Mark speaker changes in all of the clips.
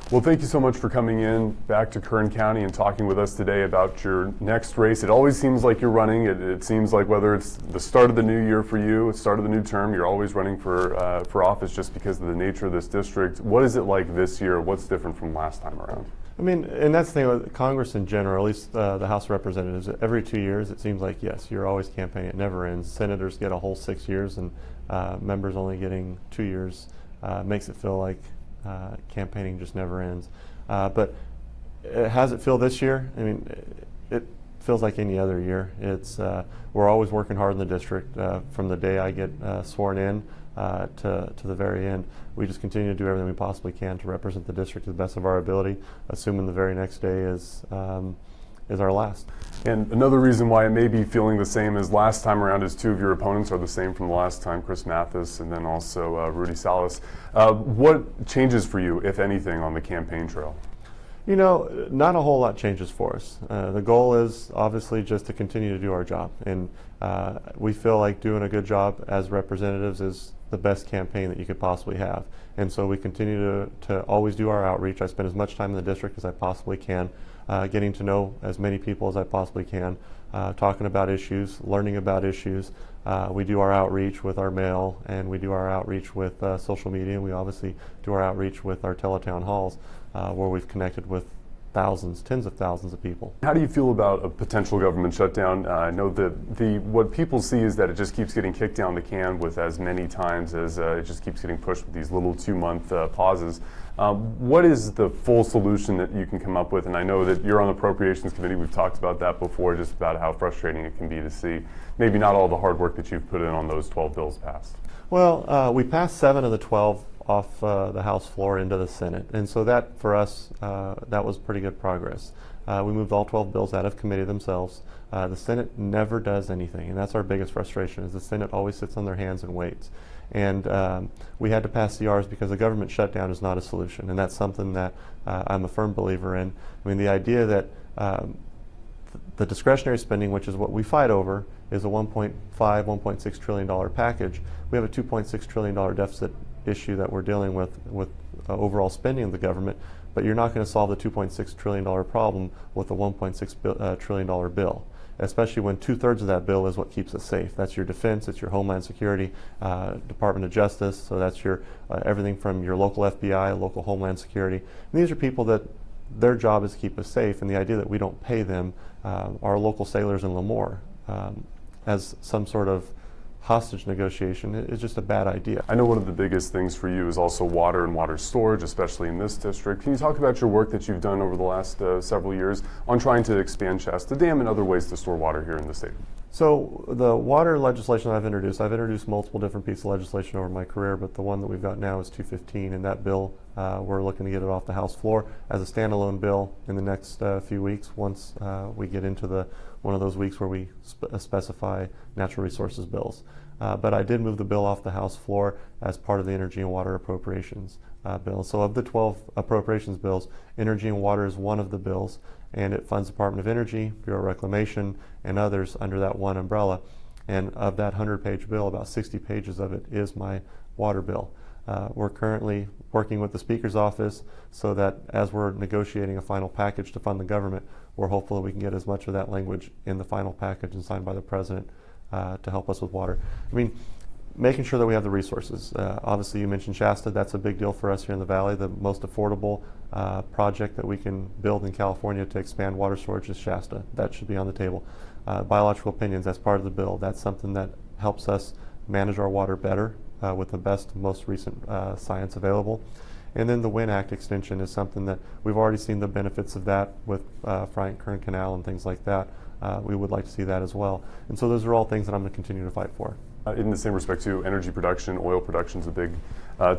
Speaker 1: Well, thank you so much for coming in back to Kern County and talking with us today about your next race. It always seems like you're running. It seems like whether it's the start of the new year for you, the start of the new term, you're always running for office just because of the nature of this district. What is it like this year? What's different from last time around?
Speaker 2: I mean, and that's the thing with Congress in general, at least the House of Representatives, every 2 years it seems like, yes, you're always campaigning. It never ends. Senators get a whole 6 years, and members only getting 2 years makes it feel like campaigning just never ends. But how's it feel this year? I mean, it feels like any other year. It's we're always working hard in the district from the day I get sworn in to the very end. We just continue to do everything we possibly can to represent the district to the best of our ability, assuming the very next day is our last.
Speaker 1: And another reason why it may be feeling the same as last time around is two of your opponents are the same from the last time, Chris Mathis and then also Rudy Salas. What changes for you, if anything, on the campaign trail?
Speaker 2: You know, not a whole lot changes for us. The goal is obviously just to continue to do our job, and we feel like doing a good job as representatives is the best campaign that you could possibly have. And so we continue to always do our outreach. I spend as much time in the district as I possibly can, getting to know as many people as I possibly can, talking about issues, learning about issues. We do our outreach with our mail, and we do our outreach with social media, and we obviously do our outreach with our teletown halls, where we've connected with thousands, tens of thousands of people.
Speaker 1: How do you feel about a potential government shutdown? I know that what people see is that it just keeps getting kicked down the can with as many times as it just keeps getting pushed with these little 2-month pauses. What is the full solution that you can come up with? And I know that you're on the Appropriations Committee. We've talked about that before, just about how frustrating it can be to see maybe not all the hard work that you've put in on those 12 bills passed.
Speaker 2: Well, we passed 7 of the 12 off the House floor into the Senate, and so that for us that was pretty good progress. We moved all 12 bills out of committee themselves. The Senate never does anything, and that's our biggest frustration, is the Senate always sits on their hands and waits. And we had to pass CRs because a government shutdown is not a solution, and that's something that I'm a firm believer in. I mean, the idea that the discretionary spending, which is what we fight over, is a $1.5, $1.6 trillion package. We have a $2.6 trillion deficit issue that we're dealing with overall spending of the government, but you're not going to solve the $2.6 trillion problem with a $1.6 trillion bill, especially when 2/3 of that bill is what keeps us safe. That's your defense, it's your Homeland Security, Department of Justice, so that's your everything from your local FBI, local Homeland Security. And these are people that their job is to keep us safe, and the idea that we don't pay them, our local sailors in Lemoore, as some sort of hostage negotiation is just a bad idea.
Speaker 1: I know one of the biggest things for you is also water and water storage, especially in this district. Can you talk about your work that you've done over the last several years on trying to expand Shasta Dam and other ways to store water here in the state?
Speaker 2: So the water legislation I've introduced multiple different pieces of legislation over my career, but the one that we've got now is 215, and that bill, we're looking to get it off the House floor as a standalone bill in the next few weeks, once we get into one of those weeks where we specify natural resources bills. But I did move the bill off the House floor as part of the Energy and Water Appropriations bill. So of the 12 appropriations bills, Energy and Water is one of the bills, and it funds Department of Energy, Bureau of Reclamation, and others under that one umbrella. And of that 100-page bill, about 60 pages of it is my water bill. We're currently working with the Speaker's office so that as we're negotiating a final package to fund the government, we're hopeful that we can get as much of that language in the final package and signed by the President to help us with water. I mean, making sure that we have the resources. Obviously, you mentioned Shasta. That's a big deal for us here in the Valley. The most affordable project that we can build in California to expand water storage is Shasta. That should be on the table. Biological opinions, that's part of the bill. That's something that helps us manage our water better with the best, most recent science available. And then the WIN Act extension is something that we've already seen the benefits of that with Bryant Kern Canal and things like that. We would like to see that as well. And so those are all things that I'm going to continue to fight for.
Speaker 1: In the same respect too, energy production, oil production is a big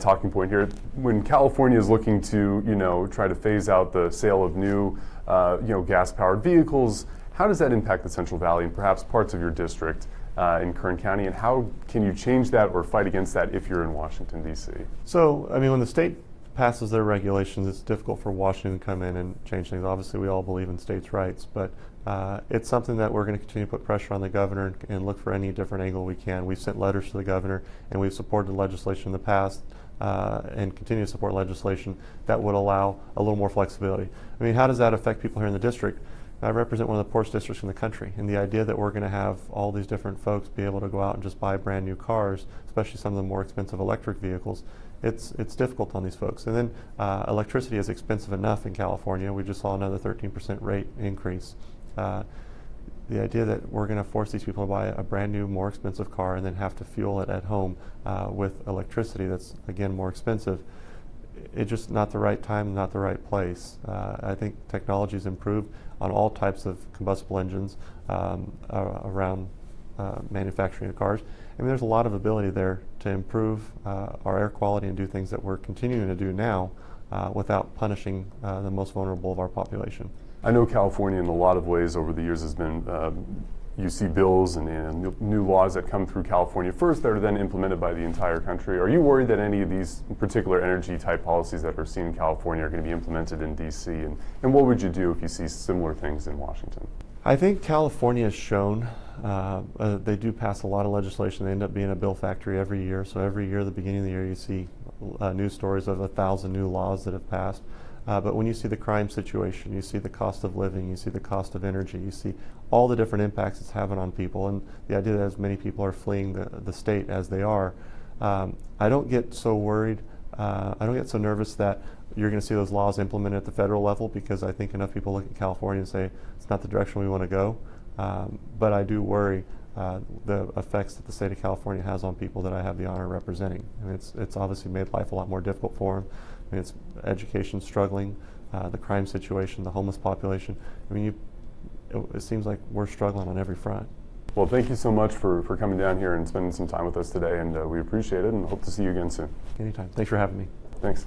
Speaker 1: talking point here. When California is looking to, try to phase out the sale of new, gas-powered vehicles, how does that impact the Central Valley and perhaps parts of your district in Kern County? And how can you change that or fight against that if you're in Washington, D.C.?
Speaker 2: So, I mean, when the state passes their regulations, it's difficult for Washington to come in and change things. Obviously, we all believe in states' rights, but it's something that we're going to continue to put pressure on the governor and look for any different angle we can. We've sent letters to the governor, and we've supported legislation in the past and continue to support legislation that would allow a little more flexibility. I mean, how does that affect people here in the district? I represent one of the poorest districts in the country, and the idea that we're going to have all these different folks be able to go out and just buy brand new cars, especially some of the more expensive electric vehicles, it's difficult on these folks. And then electricity is expensive enough in California. We just saw another 13% rate increase. The idea that we're going to force these people to buy a brand new, more expensive car and then have to fuel it at home with electricity that's, again, more expensive, it's just not the right time, not the right place. I think technology's improved on all types of combustible engines around manufacturing of cars. I mean, there's a lot of ability there to improve our air quality and do things that we're continuing to do now without punishing the most vulnerable of our population.
Speaker 1: I know California in a lot of ways over the years has been, you see bills and new laws that come through California first that are then implemented by the entire country. Are you worried that any of these particular energy type policies that are seen in California are going to be implemented in DC? And what would you do if you see similar things in Washington? I
Speaker 2: think California has shown they do pass a lot of legislation. They end up being a bill factory every year. So every year, at the beginning of the year, you see news stories of 1,000 new laws that have passed. But when you see the crime situation, you see the cost of living, you see the cost of energy, you see all the different impacts it's having on people, and the idea that as many people are fleeing the state as they are, I don't get so worried, I don't get so nervous that you're going to see those laws implemented at the federal level, because I think enough people look at California and say it's not the direction we want to go. But I do worry the effects that the state of California has on people that I have the honor of representing. I mean, it's obviously made life a lot more difficult for them. I mean, it's education struggling, the crime situation, the homeless population. I mean, it seems like we're struggling on every front. Well, thank you so much for coming down here and spending some time with us today, and we appreciate it and hope to see you again soon. Anytime. Thanks for having me. Thanks.